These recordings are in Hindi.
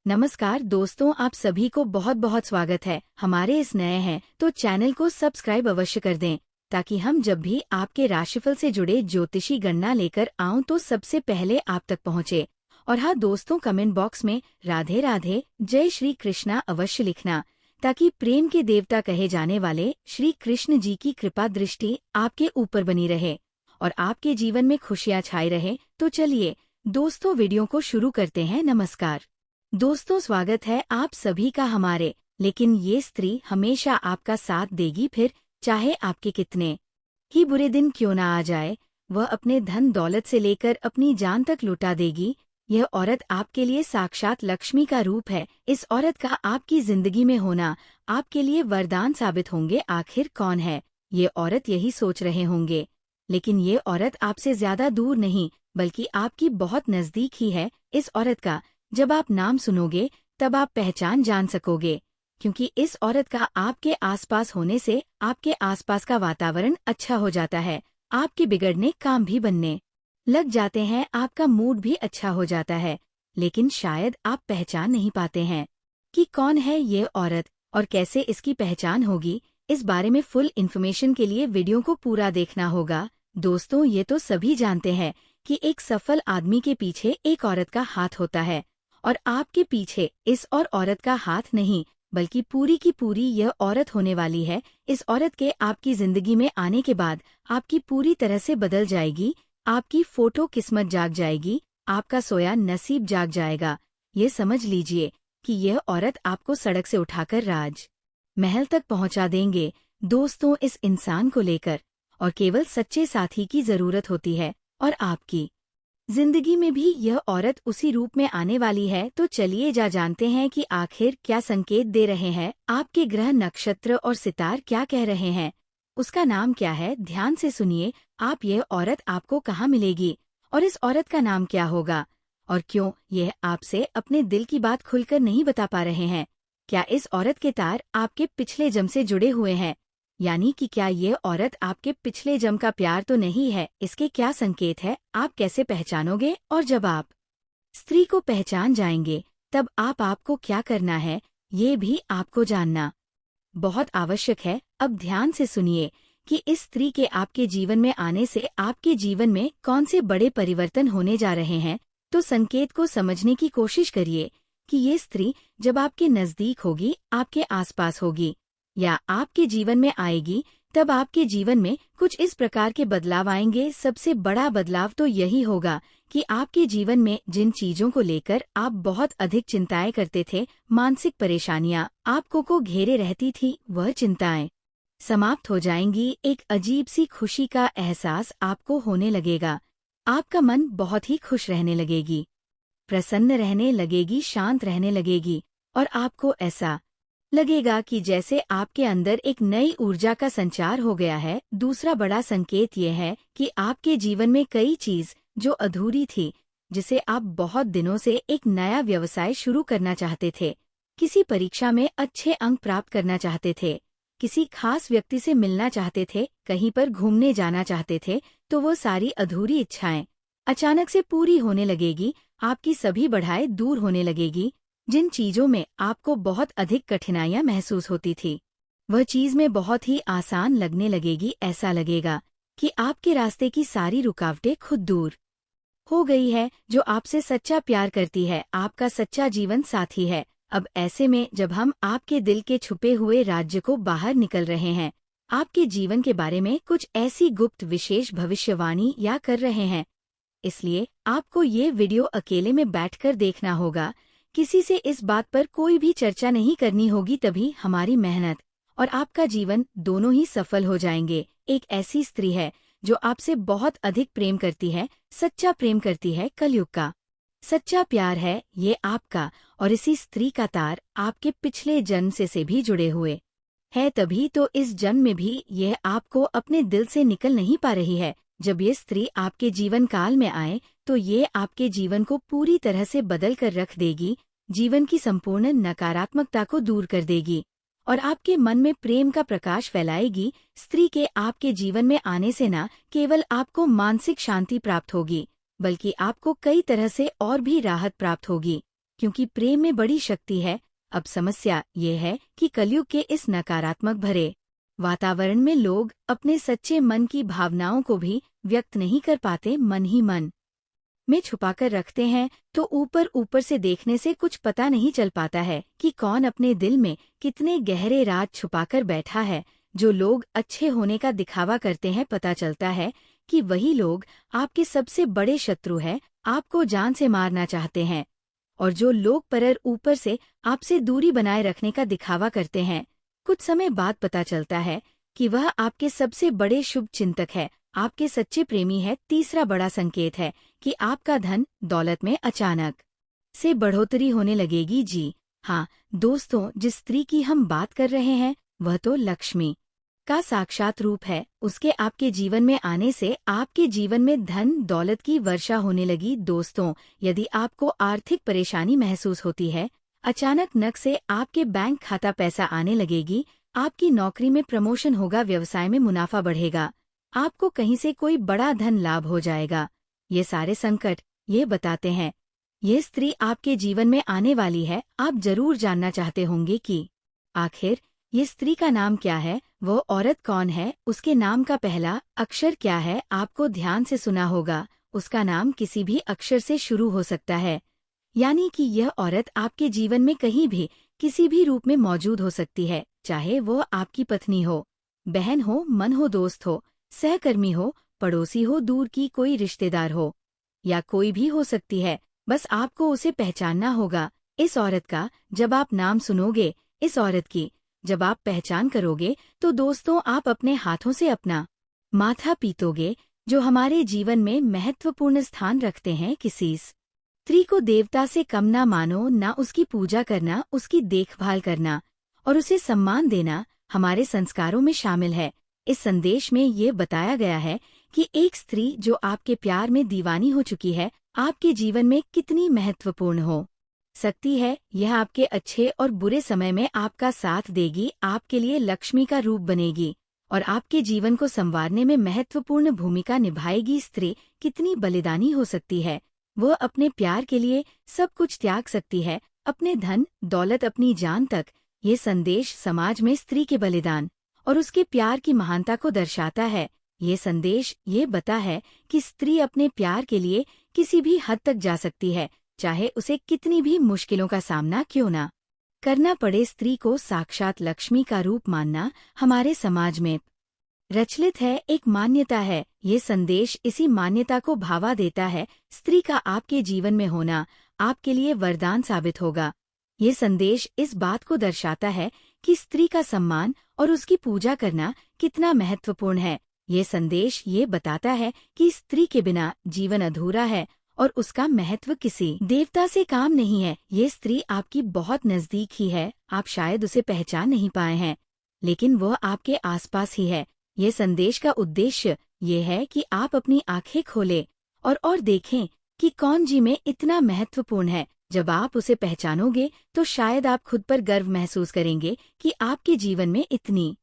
नमस्कार दोस्तों, आप सभी को बहुत बहुत स्वागत है। हमारे इस नए हैं तो चैनल को सब्सक्राइब अवश्य कर दें, ताकि हम जब भी आपके राशिफल से जुड़े ज्योतिषी गणना लेकर आऊं तो सबसे पहले आप तक पहुंचे। और हाँ दोस्तों, कमेंट बॉक्स में राधे राधे जय श्री कृष्णा अवश्य लिखना, ताकि प्रेम के देवता कहे जाने वाले श्री कृष्ण जी की कृपा दृष्टि आपके ऊपर बनी रहे और आपके जीवन में खुशियां छाई रहे। तो चलिए दोस्तों, वीडियो को शुरू करते हैं। नमस्कार दोस्तों, स्वागत है आप सभी का हमारे। लेकिन ये स्त्री हमेशा आपका साथ देगी, फिर चाहे आपके कितने ही बुरे दिन क्यों ना आ जाए। वह अपने धन दौलत से लेकर अपनी जान तक लुटा देगी। यह औरत आपके लिए साक्षात लक्ष्मी का रूप है। इस औरत का आपकी जिंदगी में होना आपके लिए वरदान साबित होंगे। आखिर कौन है ये औरत, यही सोच रहे होंगे। लेकिन ये औरत आपसे ज्यादा दूर नहीं, बल्कि आपकी बहुत नजदीक ही है। इस औरत का जब आप नाम सुनोगे तब आप पहचान जान सकोगे, क्योंकि इस औरत का आपके आसपास होने से आपके आसपास का वातावरण अच्छा हो जाता है। आपके बिगड़ने काम भी बनने लग जाते हैं, आपका मूड भी अच्छा हो जाता है। लेकिन शायद आप पहचान नहीं पाते हैं कि कौन है ये औरत और कैसे इसकी पहचान होगी। इस बारे में फुल इन्फॉर्मेशन के लिए वीडियो को पूरा देखना होगा। दोस्तों, ये तो सभी जानते हैं कि एक सफल आदमी के पीछे एक औरत का हाथ होता है, और आपके पीछे इस और औरत का हाथ नहीं, बल्कि पूरी की पूरी यह औरत होने वाली है। इस औरत के आपकी जिंदगी में आने के बाद आपकी पूरी तरह से बदल जाएगी। आपकी फोटो किस्मत जाग जाएगी, आपका सोया नसीब जाग जाएगा। ये समझ लीजिए कि यह औरत आपको सड़क से उठाकर राज महल तक पहुंचा देंगे। दोस्तों, इस इंसान को लेकर और केवल सच्चे साथी की जरूरत होती है, और आपकी जिंदगी में भी यह औरत उसी रूप में आने वाली है। तो चलिए जानते हैं कि आखिर क्या संकेत दे रहे हैं आपके ग्रह, नक्षत्र और सितार क्या कह रहे हैं। उसका नाम क्या है, ध्यान से सुनिए। आप यह औरत आपको कहाँ मिलेगी और इस औरत का नाम क्या होगा, और क्यों यह आपसे अपने दिल की बात खुलकर नहीं बता पा रहे हैं। क्या इस औरत के तार आपके पिछले जन्म से जुड़े हुए हैं, यानी कि क्या ये औरत आपके पिछले जन्म का प्यार तो नहीं है। इसके क्या संकेत है, आप कैसे पहचानोगे, और जब आप स्त्री को पहचान जाएंगे तब आपको क्या करना है, ये भी आपको जानना बहुत आवश्यक है। अब ध्यान से सुनिए कि इस स्त्री के आपके जीवन में आने से आपके जीवन में कौन से बड़े परिवर्तन होने जा रहे हैं। तो संकेत को समझने की कोशिश करिए कि ये स्त्री जब आपके नजदीक होगी, आपके आसपास होगी या आपके जीवन में आएगी, तब आपके जीवन में कुछ इस प्रकार के बदलाव आएंगे। सबसे बड़ा बदलाव तो यही होगा कि आपके जीवन में जिन चीजों को लेकर आप बहुत अधिक चिंताएं करते थे, मानसिक परेशानियां आपको को घेरे रहती थी, वह चिंताएं समाप्त हो जाएंगी। एक अजीब सी खुशी का एहसास आपको होने लगेगा। आपका मन बहुत ही खुश रहने लगेगी, प्रसन्न रहने लगेगी, शांत रहने लगेगी, और आपको ऐसा लगेगा कि जैसे आपके अंदर एक नई ऊर्जा का संचार हो गया है। दूसरा बड़ा संकेत ये है कि आपके जीवन में कई चीज जो अधूरी थी, जिसे आप बहुत दिनों से एक नया व्यवसाय शुरू करना चाहते थे, किसी परीक्षा में अच्छे अंक प्राप्त करना चाहते थे, किसी खास व्यक्ति से मिलना चाहते थे, कहीं पर घूमने जाना चाहते थे, तो वो सारी अधूरी इच्छाएं अचानक से पूरी होने लगेगी। आपकी सभी बढ़ाएं दूर होने लगेगी। जिन चीजों में आपको बहुत अधिक कठिनाइयां महसूस होती थी, वह चीज में बहुत ही आसान लगने लगेगी। ऐसा लगेगा कि आपके रास्ते की सारी रुकावटें खुद दूर हो गई है। जो आपसे सच्चा प्यार करती है, आपका सच्चा जीवन साथी है। अब ऐसे में जब हम आपके दिल के छुपे हुए राज्य को बाहर निकल रहे हैं, आपके जीवन के बारे में कुछ ऐसी गुप्त विशेष भविष्यवाणी या कर रहे हैं, इसलिए आपको ये वीडियो अकेले में बैठकर देखना होगा। किसी से इस बात पर कोई भी चर्चा नहीं करनी होगी, तभी हमारी मेहनत और आपका जीवन दोनों ही सफल हो जाएंगे। एक ऐसी स्त्री है जो आपसे बहुत अधिक प्रेम करती है, सच्चा प्रेम करती है, कलयुग का सच्चा प्यार है ये आपका, और इसी स्त्री का तार आपके पिछले जन्म से भी जुड़े हुए है। तभी तो इस जन्म में भी यह आपको अपने दिल से निकल नहीं पा रही है। जब ये स्त्री आपके जीवन काल में आए तो ये आपके जीवन को पूरी तरह से बदल कर रख देगी, जीवन की संपूर्ण नकारात्मकता को दूर कर देगी और आपके मन में प्रेम का प्रकाश फैलाएगी। स्त्री के आपके जीवन में आने से न केवल आपको मानसिक शांति प्राप्त होगी, बल्कि आपको कई तरह से और भी राहत प्राप्त होगी। क्योंकि प्रेम में बड़ी शक्ति है। अब समस्या ये है कि कलयुग के इस नकारात्मक भरे वातावरण में लोग अपने सच्चे मन की भावनाओं को भी व्यक्त नहीं कर पाते, मन ही मन में छुपाकर रखते हैं। तो ऊपर ऊपर से देखने से कुछ पता नहीं चल पाता है कि कौन अपने दिल में कितने गहरे राज छुपाकर बैठा है। जो लोग अच्छे होने का दिखावा करते हैं, पता चलता है कि वही लोग आपके सबसे बड़े शत्रु हैं, आपको जान से मारना चाहते हैं। और जो लोग पर ऊपर से आपसे दूरी बनाए रखने का दिखावा करते हैं, कुछ समय बाद पता चलता है कि वह आपके सबसे बड़े शुभ चिंतक है, आपके सच्चे प्रेमी है। तीसरा बड़ा संकेत है कि आपका धन दौलत में अचानक से बढ़ोतरी होने लगेगी। जी हाँ दोस्तों, जिस स्त्री की हम बात कर रहे हैं वह तो लक्ष्मी का साक्षात रूप है। उसके आपके जीवन में आने से आपके जीवन में धन दौलत की वर्षा होने लगी। दोस्तों, यदि आपको आर्थिक परेशानी महसूस होती है, अचानक नक से आपके बैंक खाता पैसा आने लगेगी, आपकी नौकरी में प्रमोशन होगा, व्यवसाय में मुनाफा बढ़ेगा, आपको कहीं से कोई बड़ा धन लाभ हो जाएगा। ये सारे संकट ये बताते हैं ये स्त्री आपके जीवन में आने वाली है। आप जरूर जानना चाहते होंगे कि आखिर ये स्त्री का नाम क्या है, वो औरत कौन है, उसके नाम का पहला अक्षर क्या है। आपको ध्यान से सुना होगा, उसका नाम किसी भी अक्षर से शुरू हो सकता है। यानी कि यह औरत आपके जीवन में कहीं भी किसी भी रूप में मौजूद हो सकती है, चाहे वो आपकी पत्नी हो, बहन हो, मन हो, दोस्त हो, सहकर्मी हो, पड़ोसी हो, दूर की कोई रिश्तेदार हो, या कोई भी हो सकती है। बस आपको उसे पहचानना होगा। इस औरत का जब आप नाम सुनोगे, इस औरत की जब आप पहचान करोगे, तो दोस्तों आप अपने हाथों से अपना माथा पीटोगे। जो हमारे जीवन में महत्वपूर्ण स्थान रखते हैं, किसी स्त्री को देवता से कम ना मानो, ना उसकी पूजा करना, उसकी देखभाल करना और उसे सम्मान देना हमारे संस्कारों में शामिल है। इस संदेश में ये बताया गया है कि एक स्त्री जो आपके प्यार में दीवानी हो चुकी है, आपके जीवन में कितनी महत्वपूर्ण हो सकती है। यह आपके अच्छे और बुरे समय में आपका साथ देगी, आपके लिए लक्ष्मी का रूप बनेगी और आपके जीवन को संवारने में महत्वपूर्ण भूमिका निभाएगी। स्त्री कितनी बलिदानी हो सकती है, वह अपने प्यार के लिए सब कुछ त्याग सकती है, अपने धन दौलत, अपनी जान तक। ये संदेश समाज में स्त्री के बलिदान और उसके प्यार की महानता को दर्शाता है। ये संदेश ये बता है कि स्त्री अपने प्यार के लिए किसी भी हद तक जा सकती है, चाहे उसे कितनी भी मुश्किलों का सामना क्यों ना करना पड़े। स्त्री को साक्षात लक्ष्मी का रूप मानना हमारे समाज में प्रचलित है, एक मान्यता है। ये संदेश इसी मान्यता को भावा देता है। स्त्री का आपके जीवन में होना आपके लिए वरदान साबित होगा। ये संदेश इस बात को दर्शाता है कि स्त्री का सम्मान और उसकी पूजा करना कितना महत्वपूर्ण है। ये संदेश ये बताता है कि स्त्री के बिना जीवन अधूरा है और उसका महत्व किसी देवता से काम नहीं है। ये स्त्री आपकी बहुत नजदीक ही है, आप शायद उसे पहचान नहीं पाए हैं, लेकिन वह आपके आसपास ही है। ये संदेश का उद्देश्य ये है कि आप अपनी आंखें खोलें और देखें कि कौन जी में इतना महत्वपूर्ण है। जब आप उसे पहचानोगे तो शायद आप खुद पर गर्व महसूस करेंगे कि आपके जीवन में इतनी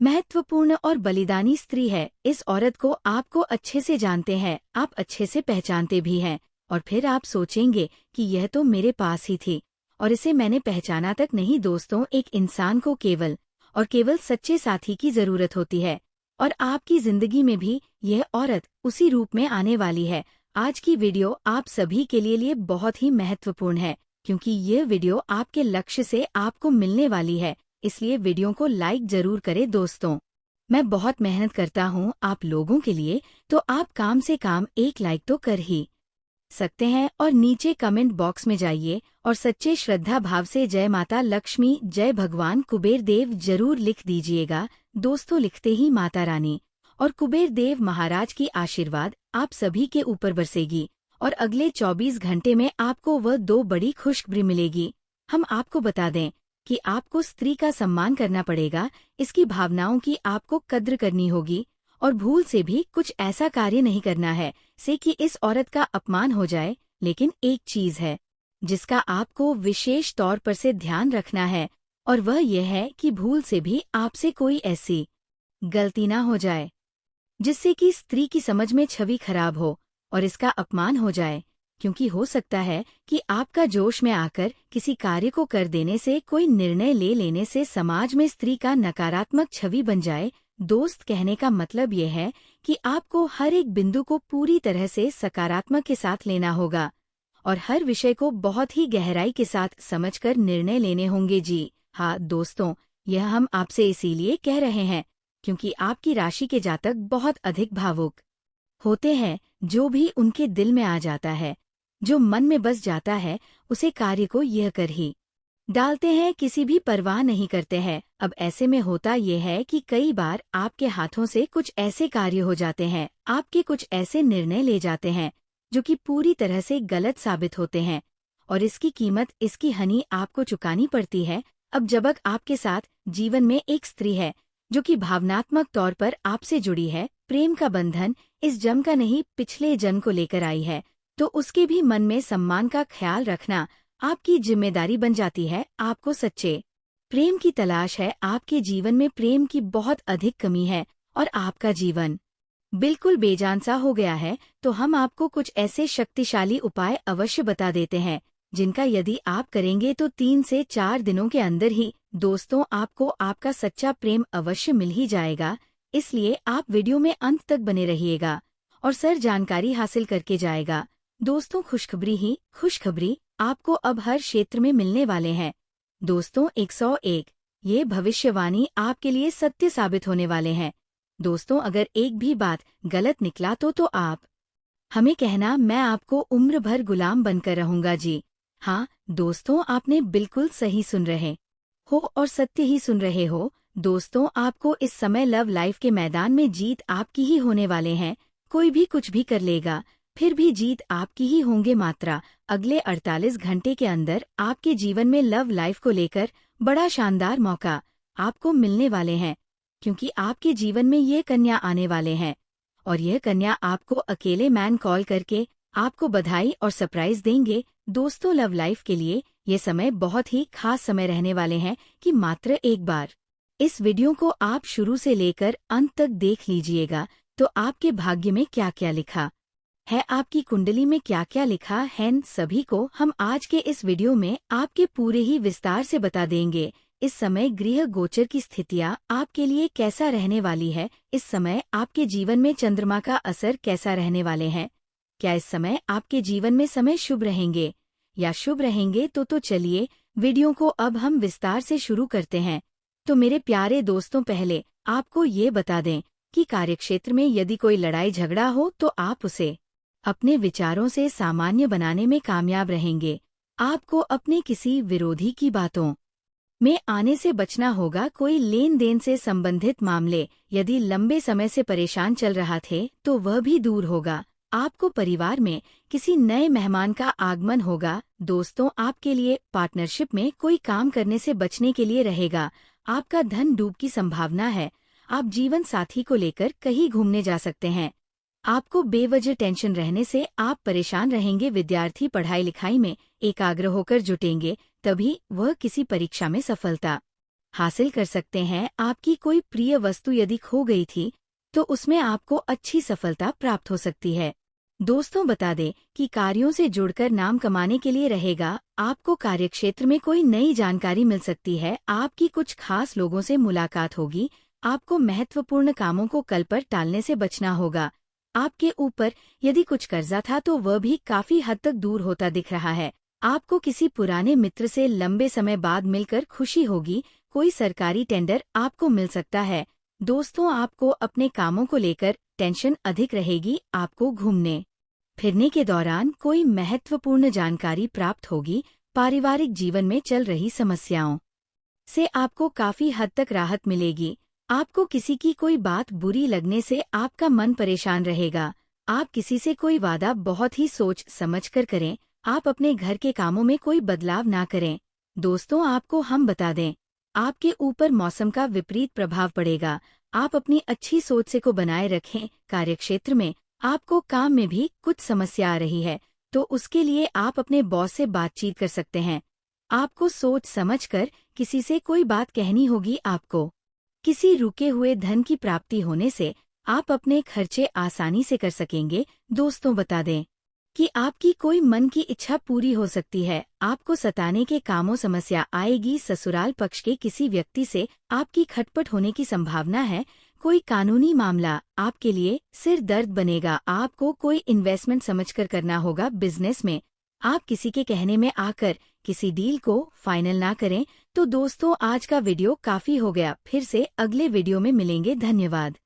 महत्वपूर्ण और बलिदानी स्त्री है। इस औरत को आपको अच्छे से जानते हैं, आप अच्छे से पहचानते भी हैं, और फिर आप सोचेंगे कि यह तो मेरे पास ही थी और इसे मैंने पहचाना तक नहीं। दोस्तों, एक इंसान को केवल और केवल सच्चे साथी की जरूरत होती है और आपकी जिंदगी में भी यह औरत उसी रूप में आने वाली है। आज की वीडियो आप सभी के लिए बहुत ही महत्वपूर्ण है, क्योंकि यह वीडियो आपके लक्ष्य से आपको मिलने वाली है, इसलिए वीडियो को लाइक जरूर करें। दोस्तों, मैं बहुत मेहनत करता हूँ आप लोगों के लिए, तो आप काम से काम एक लाइक तो कर ही सकते हैं और नीचे कमेंट बॉक्स में जाइए और सच्चे श्रद्धा भाव से जय माता लक्ष्मी, जय भगवान कुबेर देव जरूर लिख दीजिएगा। दोस्तों, लिखते ही माता रानी और कुबेर देव महाराज की आशीर्वाद आप सभी के ऊपर बरसेगी और अगले 24 घंटे में आपको वह 2 बड़ी खुशखबरी मिलेगी। हम आपको बता दें कि आपको स्त्री का सम्मान करना पड़ेगा, इसकी भावनाओं की आपको कद्र करनी होगी और भूल से भी कुछ ऐसा कार्य नहीं करना है से कि इस औरत का अपमान हो जाए। लेकिन एक चीज है जिसका आपको विशेष तौर पर से ध्यान रखना है, और वह यह है कि भूल से भी आपसे कोई ऐसी गलती ना हो जाए जिससे कि स्त्री की समझ में छवि खराब हो और इसका अपमान हो जाए, क्योंकि हो सकता है कि आपका जोश में आकर किसी कार्य को कर देने से, कोई निर्णय ले लेने से समाज में स्त्री का नकारात्मक छवि बन जाए। दोस्त, कहने का मतलब ये है कि आपको हर एक बिंदु को पूरी तरह से सकारात्मक के साथ लेना होगा और हर विषय को बहुत ही गहराई के साथ समझकर निर्णय लेने होंगे। जी हाँ दोस्तों, यह हम आपसे इसीलिए कह रहे हैं क्योंकि आपकी राशि के जातक बहुत अधिक भावुक होते हैं। जो भी उनके दिल में आ जाता है, जो मन में बस जाता है, उसे कार्य को यह कर ही डालते हैं, किसी भी परवाह नहीं करते हैं। अब ऐसे में होता यह है कि कई बार आपके हाथों से कुछ ऐसे कार्य हो जाते हैं, आपके कुछ ऐसे निर्णय ले जाते हैं जो कि पूरी तरह से गलत साबित होते हैं और इसकी कीमत, इसकी हानि आपको चुकानी पड़ती है। अब जब आपके साथ जीवन में एक स्त्री है जो कि भावनात्मक तौर पर आपसे जुड़ी है, प्रेम का बंधन इस जन्म का नहीं पिछले जन्म को लेकर आई है, तो उसके भी मन में सम्मान का ख्याल रखना आपकी जिम्मेदारी बन जाती है। आपको सच्चे प्रेम की तलाश है, आपके जीवन में प्रेम की बहुत अधिक कमी है और आपका जीवन बिल्कुल बेजान सा हो गया है, तो हम आपको कुछ ऐसे शक्तिशाली उपाय अवश्य बता देते हैं जिनका यदि आप करेंगे तो 3 से 4 दिनों के अंदर ही दोस्तों आपको आपका सच्चा प्रेम अवश्य मिल ही जाएगा। इसलिए आप वीडियो में अंत तक बने रहिएगा और सर जानकारी हासिल करके जाएगा। दोस्तों, खुशखबरी आपको अब हर क्षेत्र में मिलने वाले हैं। दोस्तों 101 ये भविष्यवाणी आपके लिए सत्य साबित होने वाले हैं। दोस्तों, अगर एक भी बात गलत निकला तो आप हमें कहना, मैं आपको उम्र भर गुलाम बनकर रहूंगा। जी हाँ दोस्तों, आपने बिल्कुल सही सुन रहे हो और सत्य ही सुन रहे हो। दोस्तों, आपको इस समय लव लाइफ के मैदान में जीत आपकी ही होने वाले हैं। कोई भी कुछ भी कर लेगा, फिर भी जीत आपकी ही होंगे। मात्रा अगले 48 घंटे के अंदर आपके जीवन में लव लाइफ को लेकर बड़ा शानदार मौका आपको मिलने वाले हैं, क्योंकि आपके जीवन में ये कन्या आने वाले हैं और यह कन्या आपको अकेले मैन कॉल करके आपको बधाई और सरप्राइज देंगे। दोस्तों, लव लाइफ के लिए ये समय बहुत ही खास समय रहने वाले हैं कि मात्र एक बार इस वीडियो को आप शुरू से लेकर अंत तक देख लीजिएगा तो आपके भाग्य में क्या क्या लिखा है, आपकी कुंडली में क्या क्या लिखा है, सभी को हम आज के इस वीडियो में आपके पूरे ही विस्तार से बता देंगे। इस समय गृह गोचर की स्थितियां आपके लिए कैसा रहने वाली है, इस समय आपके जीवन में चंद्रमा का असर कैसा रहने वाले हैं, क्या इस समय आपके जीवन में समय शुभ रहेंगे या शुभ रहेंगे, तो चलिए वीडियो को अब हम विस्तार से शुरू करते हैं। तो मेरे प्यारे दोस्तों, पहले आपको ये बता दें कि कार्यक्षेत्र में यदि कोई लड़ाई झगड़ा हो तो आप उसे अपने विचारों से सामान्य बनाने में कामयाब रहेंगे। आपको अपने किसी विरोधी की बातों में आने से बचना होगा। कोई लेन देन से संबंधित मामले यदि लंबे समय से परेशान चल रहा थे तो वह भी दूर होगा। आपको परिवार में किसी नए मेहमान का आगमन होगा। दोस्तों, आपके लिए पार्टनरशिप में कोई काम करने से बचने के लिए रहेगा। आपका धन डूब की संभावना है। आप जीवन साथी को लेकर कहीं घूमने जा सकते हैं। आपको बेवजह टेंशन रहने से आप परेशान रहेंगे। विद्यार्थी पढ़ाई लिखाई में एकाग्र होकर जुटेंगे, तभी वह किसी परीक्षा में सफलता हासिल कर सकते हैं। आपकी कोई प्रिय वस्तु यदि खो गई थी तो उसमें आपको अच्छी सफलता प्राप्त हो सकती है। दोस्तों, बता दें कि कार्यों से जुड़कर नाम कमाने के लिए रहेगा। आपको कार्यक्षेत्र में कोई नई जानकारी मिल सकती है। आपकी कुछ खास लोगों से मुलाकात होगी। आपको महत्वपूर्ण कामों को कल पर टालने से बचना होगा। आपके ऊपर यदि कुछ कर्जा था तो वह भी काफी हद तक दूर होता दिख रहा है। आपको किसी पुराने मित्र से लंबे समय बाद मिलकर खुशी होगी। कोई सरकारी टेंडर आपको मिल सकता है। दोस्तों, आपको अपने कामों को लेकर टेंशन अधिक रहेगी। आपको घूमने फिरने के दौरान कोई महत्वपूर्ण जानकारी प्राप्त होगी। पारिवारिक जीवन में चल रही समस्याओं से आपको काफी हद तक राहत मिलेगी। आपको किसी की कोई बात बुरी लगने से आपका मन परेशान रहेगा। आप किसी से कोई वादा बहुत ही सोच समझ कर करें। आप अपने घर के कामों में कोई बदलाव ना करें। दोस्तों, आपको हम बता दें, आपके ऊपर मौसम का विपरीत प्रभाव पड़ेगा। आप अपनी अच्छी सोच से को बनाए रखें। कार्यक्षेत्र में आपको काम में भी कुछ समस्या आ रही है तो उसके लिए आप अपने बॉस से बातचीत कर सकते हैं। आपको सोच समझकर किसी से कोई बात कहनी होगी। आपको किसी रुके हुए धन की प्राप्ति होने से आप अपने खर्चे आसानी से कर सकेंगे। दोस्तों, बता दें, कि आपकी कोई मन की इच्छा पूरी हो सकती है। आपको सताने के कामों समस्या आएगी। ससुराल पक्ष के किसी व्यक्ति से आपकी खटपट होने की संभावना है। कोई कानूनी मामला आपके लिए सिर दर्द बनेगा। आपको कोई इन्वेस्टमेंट समझकर करना होगा। बिजनेस में आप किसी के कहने में आकर किसी डील को फाइनल ना करें। तो दोस्तों, आज का वीडियो काफी हो गया। फिर से अगले वीडियो में मिलेंगे। धन्यवाद।